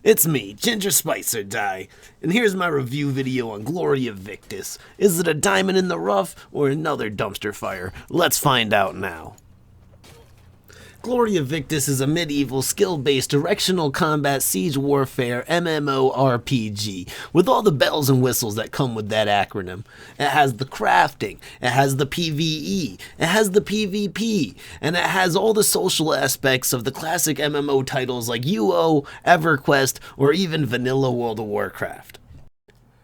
It's me, Ginger Spice or Die, and here's my review video on Gloria Victis. Is it a diamond in the rough or another dumpster fire? Let's find out now. Gloria Victis is a medieval, skill-based, directional combat siege warfare MMORPG with all the bells and whistles that come with that acronym. It has the crafting, it has the PvE, it has the PvP, and it has all the social aspects of the classic MMO titles like UO, EverQuest, or even vanilla World of Warcraft.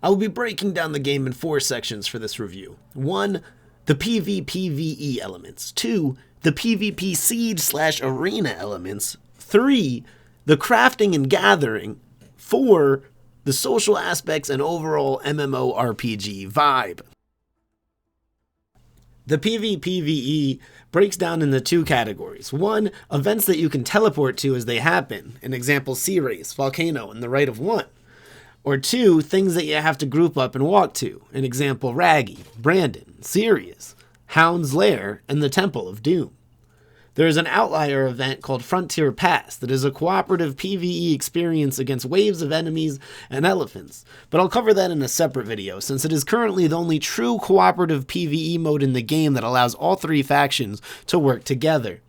I will be breaking down the game in 4 sections for this review. 1. The PvPvE elements. 2. The PvP siege/arena elements. 3. The crafting and gathering. 4. The social aspects and overall MMORPG vibe. The PvPvE breaks down into 2 categories. 1. Events that you can teleport to as they happen. An example, Sea Race, Volcano, and the Rite of One. Or 2. Things that you have to group up and walk to. An example, Raggy, Brandon, Sirius, Hound's Lair, and the Temple of Doom. There is an outlier event called Frontier Pass that is a cooperative PvE experience against waves of enemies and elephants, but I'll cover that in a separate video since it is currently the only true cooperative PvE mode in the game that allows all 3 factions to work together.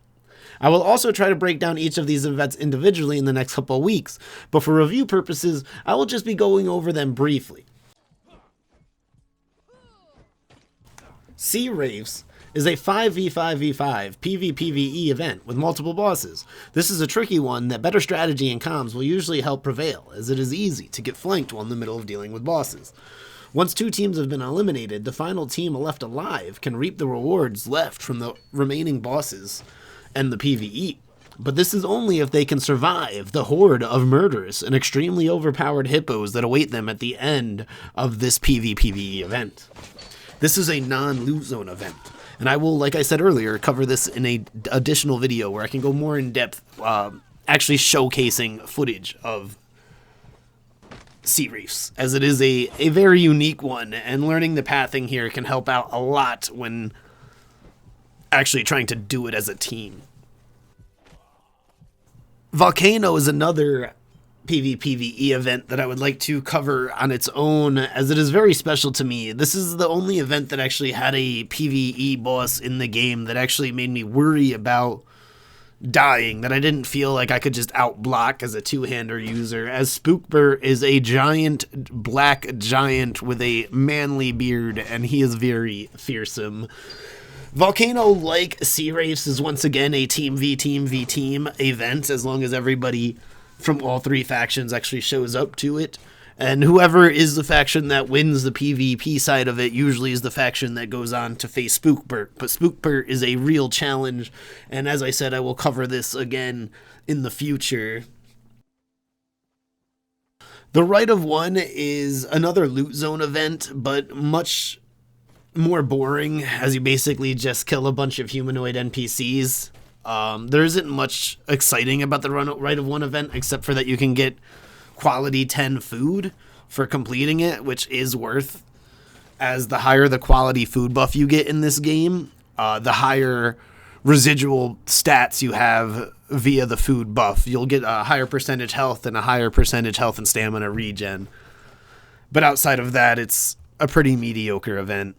I will also try to break down each of these events individually in the next couple of weeks, but for review purposes, I will just be going over them briefly. Sea Race is a 5v5v5 PvPvE event with multiple bosses. This is a tricky one that better strategy and comms will usually help prevail, as it is easy to get flanked while in the middle of dealing with bosses. Once 2 teams have been eliminated, the final team left alive can reap the rewards left from the remaining bosses and the PvE. But this is only if they can survive the horde of murderous and extremely overpowered hippos that await them at the end of this PvPvE event. This is a non-loot zone event, and I will, like I said earlier, cover this in an additional video where I can go more in depth, actually showcasing footage of Sea Reefs, as it is a very unique one, and learning the pathing here can help out a lot when actually trying to do it as a team. Volcano is another PvPvE event that I would like to cover on its own, as it is very special to me. This is the only event that actually had a PvE boss in the game that actually made me worry about dying, that I didn't feel like I could just outblock as a 2-hander user, as Spookber is a giant black giant with a manly beard, and he is very fearsome. Volcano, like Sea Race, is once again a team v team v team event, as long as everybody from all 3 factions actually shows up to it, and whoever is the faction that wins the PvP side of it usually is the faction that goes on to face Spookber. But Spookber is a real challenge, and as I said, I will cover this again in the future. The Rite of One is another loot zone event, but much more boring, as you basically just kill a bunch of humanoid NPCs. There isn't much exciting about the Rite of One event, except for that you can get quality 10 food for completing it, which is worth, as the higher the quality food buff you get in this game, the higher residual stats you have via the food buff. You'll get a higher percentage health and a higher percentage health and stamina regen. But outside of that, it's a pretty mediocre event.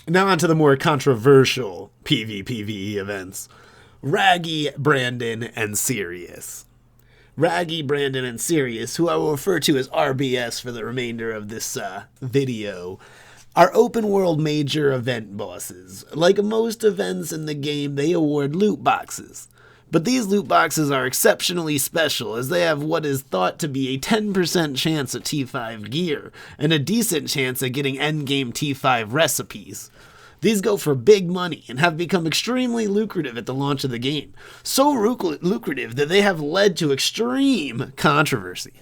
Now on to the more controversial PvPvE events. Raggy, Brandon, and Sirius. Raggy, Brandon, and Sirius, who I will refer to as RBS for the remainder of this video, are open world major event bosses. Like most events in the game, they award loot boxes. But these loot boxes are exceptionally special, as they have what is thought to be a 10% chance at T5 gear, and a decent chance at getting endgame T5 recipes. These go for big money and have become extremely lucrative at the launch of the game. So lucrative that they have led to extreme controversy.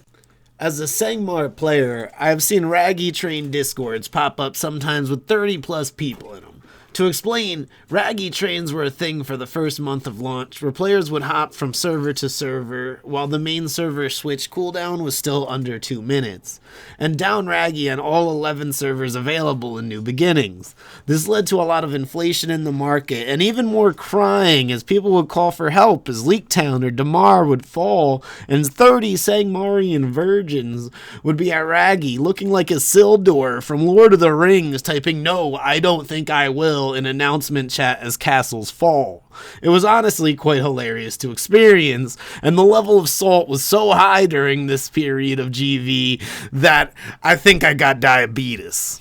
As a Sangmar player, I have seen Raggy train discords pop up sometimes with 30 plus people in them. To explain, Raggy trains were a thing for the first month of launch, where players would hop from server to server, while the main server switch cooldown was still under 2 minutes, and down Raggy on all 11 servers available in New Beginnings. This led to a lot of inflation in the market, and even more crying as people would call for help as Leaktown or Damar would fall, and 30 Sangmarian virgins would be at Raggy looking like Isildur from Lord of the Rings typing "No, I don't think I will" in announcement chat as castles fall. It was honestly quite hilarious to experience, and the level of salt was so high during this period of GV that I think I got diabetes.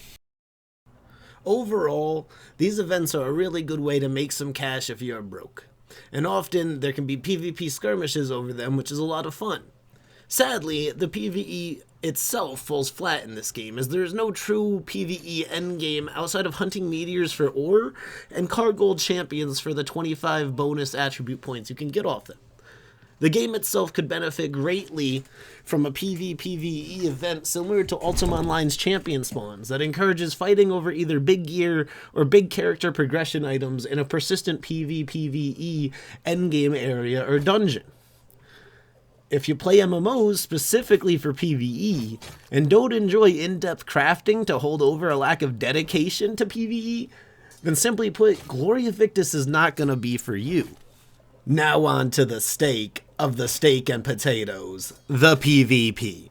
Overall, these events are a really good way to make some cash if you're broke, and often there can be PvP skirmishes over them, which is a lot of fun. Sadly, the PvE itself falls flat in this game, as there is no true Pve End Game outside of hunting meteors for ore and car gold champions for the 25 bonus attribute points you can get off them. The game itself could benefit greatly from a PvPvE event similar to Ultima Online's champion spawns that encourages fighting over either big gear or big character progression items in a persistent PvPvE endgame area or dungeon. If you play MMOs specifically for PvE and don't enjoy in-depth crafting to hold over a lack of dedication to PvE, then simply put, Gloria Victis is not going to be for you. Now on to the steak of the steak and potatoes, the PvP.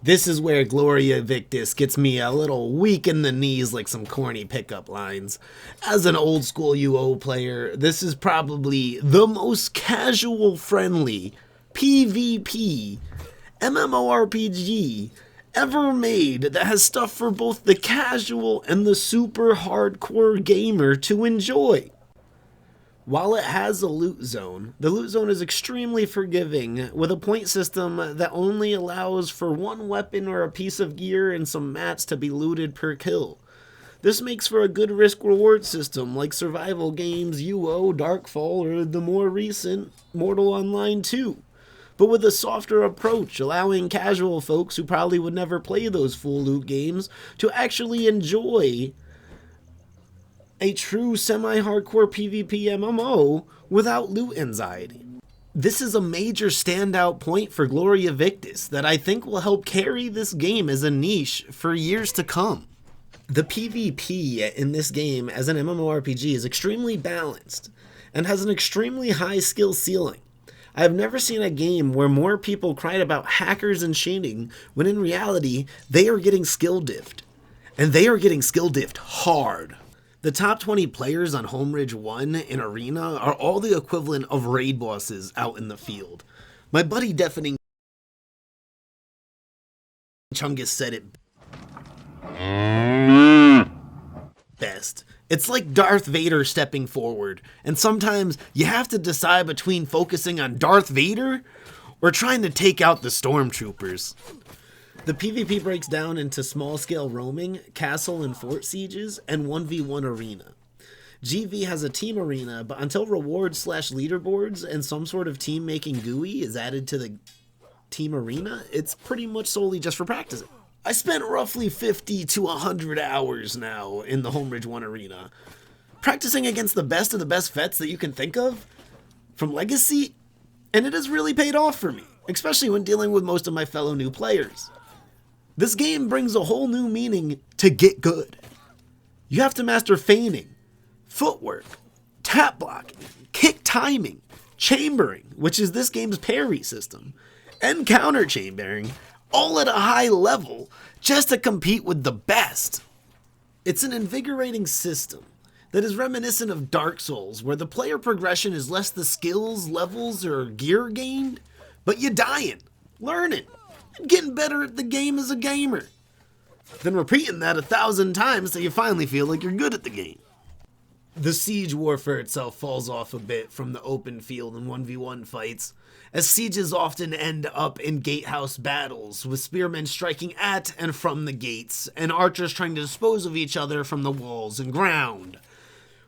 This is where Gloria Victis gets me a little weak in the knees like some corny pickup lines. As an old school UO player, this is probably the most casual friendly PvP MMORPG ever made that has stuff for both the casual and the super hardcore gamer to enjoy. While it has a loot zone, the loot zone is extremely forgiving, with a point system that only allows for one weapon or a piece of gear and some mats to be looted per kill. This makes for a good risk-reward system like survival games UO, Darkfall, or the more recent Mortal Online 2. But with a softer approach, allowing casual folks who probably would never play those full loot games to actually enjoy a true semi-hardcore PvP MMO without loot anxiety. This is a major standout point for Gloria Victis that I think will help carry this game as a niche for years to come. The PvP in this game as an MMORPG is extremely balanced and has an extremely high skill ceiling. I have never seen a game where more people cried about hackers and cheating when in reality they are getting skill diffed. And they are getting skill diffed hard. The top 20 players on Homeridge 1 in Arena are all the equivalent of raid bosses out in the field. My buddy Deafening Chungus said it best. It's like Darth Vader stepping forward, and sometimes you have to decide between focusing on Darth Vader or trying to take out the stormtroopers. The PvP breaks down into small-scale roaming, castle and fort sieges, and 1v1 arena. GV has a team arena, but until rewards/leaderboards and some sort of team-making GUI is added to the team arena, it's pretty much solely just for practicing. I spent roughly 50 to 100 hours now in the Homeridge 1 arena, practicing against the best of the best vets that you can think of from Legacy, and it has really paid off for me, especially when dealing with most of my fellow new players. This game brings a whole new meaning to get good. You have to master feigning, footwork, tap blocking, kick timing, chambering, which is this game's parry system, and counter chambering, all at a high level, just to compete with the best. It's an invigorating system that is reminiscent of Dark Souls, where the player progression is less the skills, levels, or gear gained, but you dying, learning, and getting better at the game as a gamer. Then repeating that 1,000 times till you finally feel like you're good at the game. The siege warfare itself falls off a bit from the open field and 1v1 fights, as sieges often end up in gatehouse battles, with spearmen striking at and from the gates, and archers trying to dispose of each other from the walls and ground.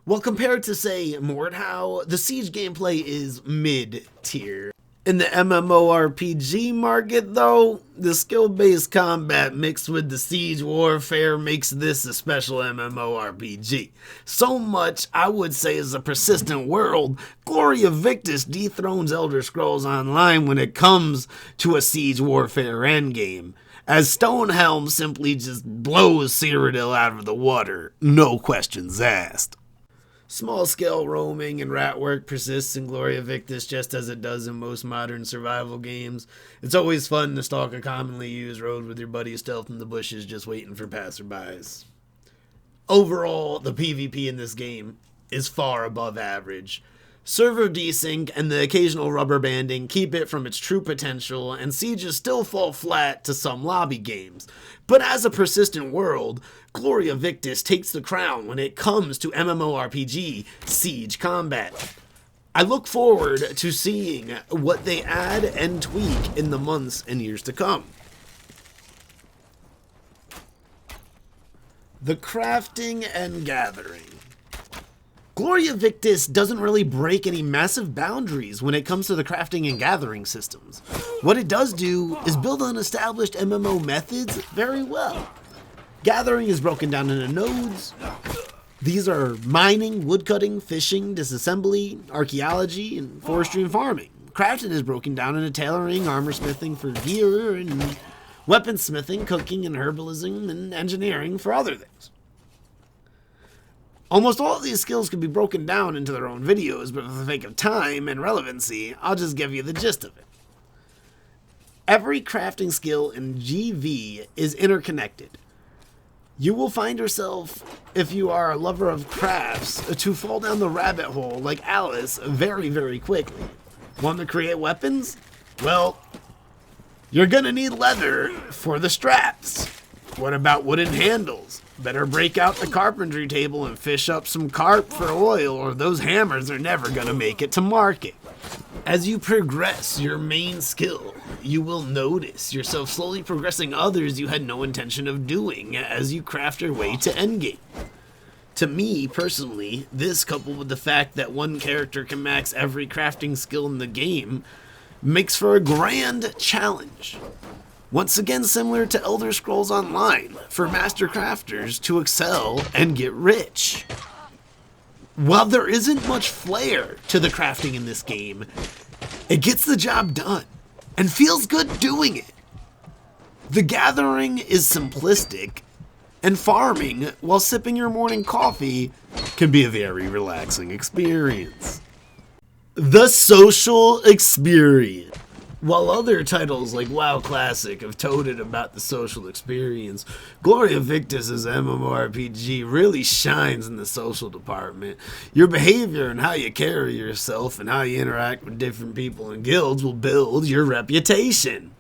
While compared to, say, Mordhau, the siege gameplay is mid-tier. In the MMORPG market, though, the skill-based combat mixed with the siege warfare makes this a special MMORPG. So much, I would say, as a persistent world, Gloria Victis dethrones Elder Scrolls Online when it comes to a siege warfare endgame, as Stonehelm simply just blows Cyrodiil out of the water, no questions asked. Small-scale roaming and rat work persists in Gloria Victis just as it does in most modern survival games. It's always fun to stalk a commonly used road with your buddy stealth in the bushes just waiting for passerbys. Overall, the PvP in this game is far above average. Server desync and the occasional rubber banding keep it from its true potential, and sieges still fall flat to some lobby games. But as a persistent world, Gloria Victis takes the crown when it comes to MMORPG siege combat. I look forward to seeing what they add and tweak in the months and years to come. The crafting and gathering. Gloria Victis doesn't really break any massive boundaries when it comes to the crafting and gathering systems. What it does do is build on established MMO methods very well. Gathering is broken down into nodes. These are mining, woodcutting, fishing, disassembly, archaeology, and forestry and farming. Crafting is broken down into tailoring, armor smithing for gear, and weaponsmithing, cooking, and herbalism, and engineering for other things. Almost all of these skills can be broken down into their own videos, but for the sake of time and relevancy, I'll just give you the gist of it. Every crafting skill in GV is interconnected. You will find yourself, if you are a lover of crafts, to fall down the rabbit hole like Alice very, very quickly. Want to create weapons? Well, you're gonna need leather for the straps. What about wooden handles? Better break out the carpentry table and fish up some carp for oil, or those hammers are never gonna make it to market. As you progress your main skill, you will notice yourself slowly progressing others you had no intention of doing as you craft your way to endgame. To me, personally, this coupled with the fact that one character can max every crafting skill in the game makes for a grand challenge. Once again, similar to Elder Scrolls Online, for master crafters to excel and get rich. While there isn't much flair to the crafting in this game, it gets the job done and feels good doing it. The gathering is simplistic, and farming while sipping your morning coffee can be a very relaxing experience. The social experience. While other titles like WoW Classic have toted about the social experience, Gloria Victis' MMORPG really shines in the social department. Your behavior and how you carry yourself and how you interact with different people and guilds will build your reputation.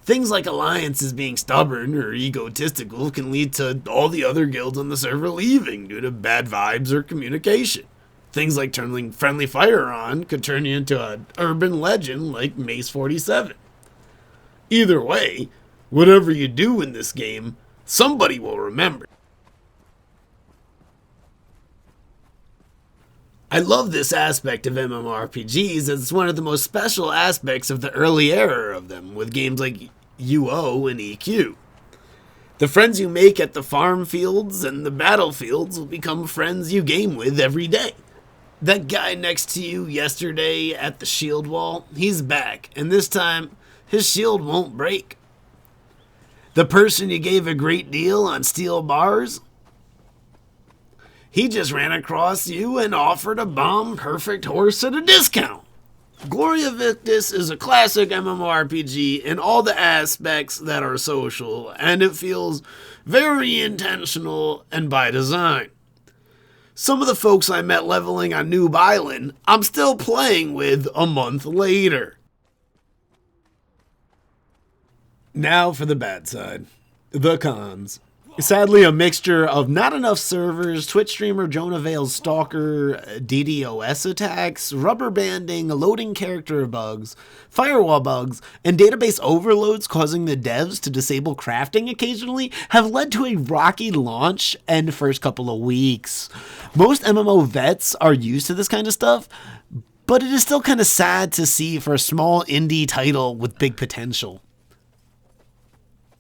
Things like alliances being stubborn or egotistical can lead to all the other guilds on the server leaving due to bad vibes or communication. Things like turning friendly fire on could turn you into an urban legend like Mace 47. Either way, whatever you do in this game, somebody will remember. I love this aspect of MMORPGs as it's one of the most special aspects of the early era of them, with games like UO and EQ. The friends you make at the farm fields and the battlefields will become friends you game with every day. That guy next to you yesterday at the shield wall, he's back, and this time, his shield won't break. The person you gave a great deal on steel bars, he just ran across you and offered a bomb-perfect horse at a discount. Gloria Victis is a classic MMORPG in all the aspects that are social, and it feels very intentional and by design. Some of the folks I met leveling on Noob Island, I'm still playing with a month later. Now for the bad side. The cons. Sadly, a mixture of not enough servers, Twitch streamer Jonah Vale's stalker DDoS attacks, rubber banding, loading character bugs, firewall bugs, and database overloads causing the devs to disable crafting occasionally have led to a rocky launch and first couple of weeks. Most MMO vets are used to this kind of stuff, but it is still kind of sad to see for a small indie title with big potential.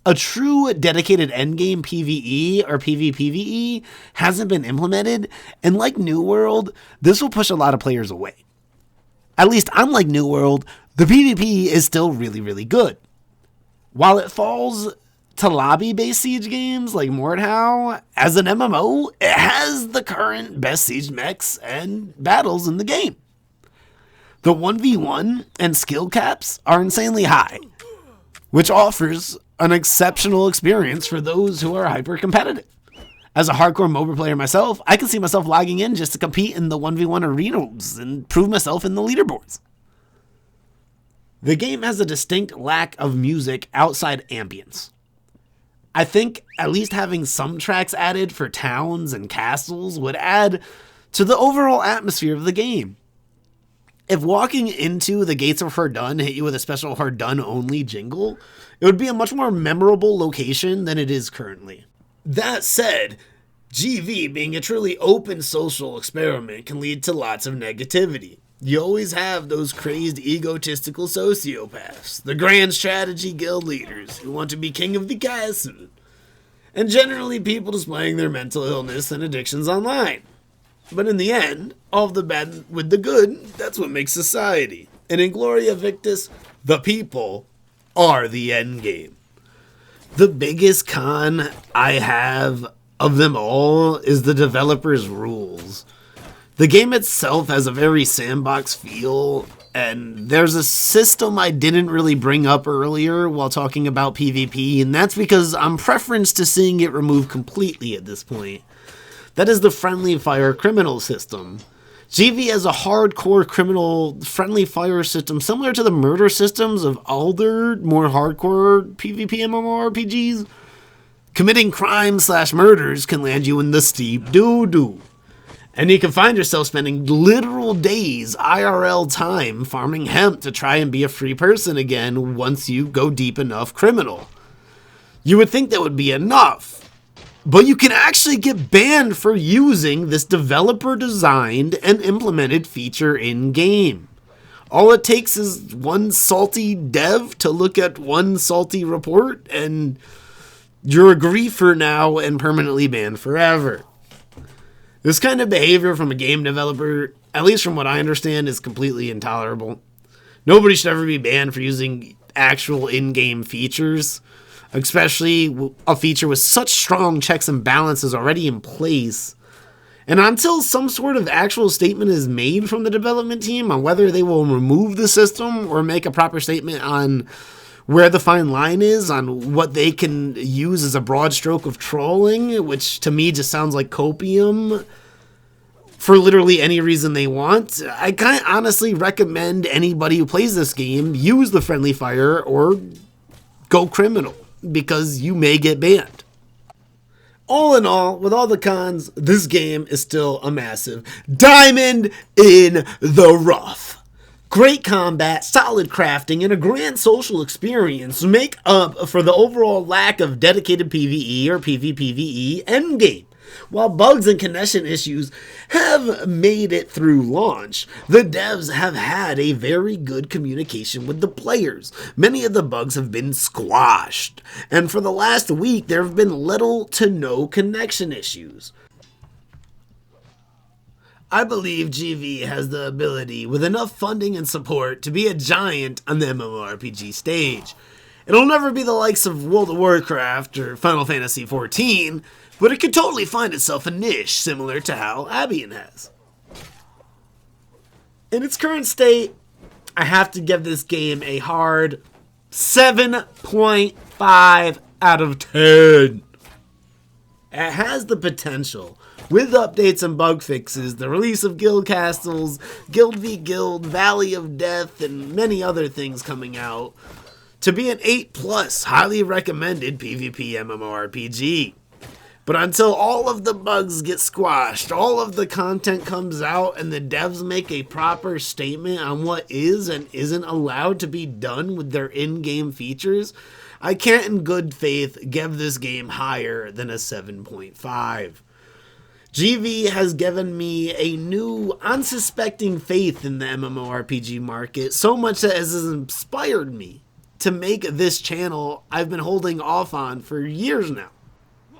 A true dedicated endgame PvE or PvPvE hasn't been implemented, and like New World, this will push a lot of players away. At least unlike New World, the PvP is still really, really good. While it falls to lobby-based siege games like Mordhau, as an MMO, it has the current best siege mechs and battles in the game. The 1v1 and skill caps are insanely high, which offers an exceptional experience for those who are hyper-competitive. As a hardcore MOBA player myself, I can see myself logging in just to compete in the 1v1 arenas and prove myself in the leaderboards. The game has a distinct lack of music outside ambience. I think at least having some tracks added for towns and castles would add to the overall atmosphere of the game. If walking into the Gates of Herdun hit you with a special Herdun only jingle, it would be a much more memorable location than it is currently. That said, GV being a truly open social experiment can lead to lots of negativity. You always have those crazed egotistical sociopaths, the grand strategy guild leaders who want to be king of the castle, and generally people displaying their mental illness and addictions online. But in the end, all of the bad with the good, that's what makes society. And in Gloria Victis, the people are the end game. The biggest con I have of them all is the developer's rules. The game itself has a very sandbox feel, and there's a system I didn't really bring up earlier while talking about PvP, and that's because I'm preference to seeing it removed completely at this point. That is the friendly fire criminal system. GV has a hardcore criminal friendly fire system similar to the murder systems of older, more hardcore PvP MMORPGs. Committing crimes/murders can land you in the steep doo-doo. And you can find yourself spending literal days IRL time farming hemp to try and be a free person again once you go deep enough criminal. You would think that would be enough. But you can actually get banned for using this developer-designed and implemented feature in-game. All it takes is one salty dev to look at one salty report, and you're a griefer now and permanently banned forever. This kind of behavior from a game developer, at least from what I understand, is completely intolerable. Nobody should ever be banned for using actual in-game features, especially a feature with such strong checks and balances already in place. And until some sort of actual statement is made from the development team on whether they will remove the system or make a proper statement on where the fine line is on what they can use as a broad stroke of trolling, which to me just sounds like copium, for literally any reason they want, I kind of honestly recommend anybody who plays this game use the friendly fire or go criminal, because you may get banned. All in all, with all the cons, this game is still a massive diamond in the rough. Great combat, solid crafting, and a grand social experience make up for the overall lack of dedicated PvE or PvPvE endgame. While bugs and connection issues have made it through launch, the devs have had a very good communication with the players. Many of the bugs have been squashed, and for the last week there have been little to no connection issues. I believe GV has the ability, with enough funding and support, to be a giant on the MMORPG stage. It'll never be the likes of World of Warcraft or Final Fantasy XIV, but it could totally find itself a niche similar to how Albion has. In its current state, I have to give this game a hard 7.5 out of 10. It has the potential, with updates and bug fixes, the release of guild castles, Guild v Guild, Valley of Death, and many other things coming out, to be an 8+ highly recommended PvP MMORPG. But until all of the bugs get squashed, all of the content comes out, and the devs make a proper statement on what is and isn't allowed to be done with their in-game features, I can't in good faith give this game higher than a 7.5. GV has given me a new, unsuspecting faith in the MMORPG market, so much that it has inspired me to make this channel I've been holding off on for years now.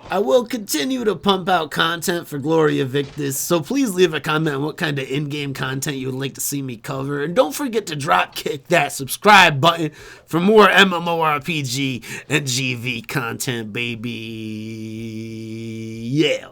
I will continue to pump out content for Gloria Victis, so please leave a comment on what kind of in-game content you would like to see me cover, and don't forget to drop kick that subscribe button for more MMORPG and GV content, baby. Yeah.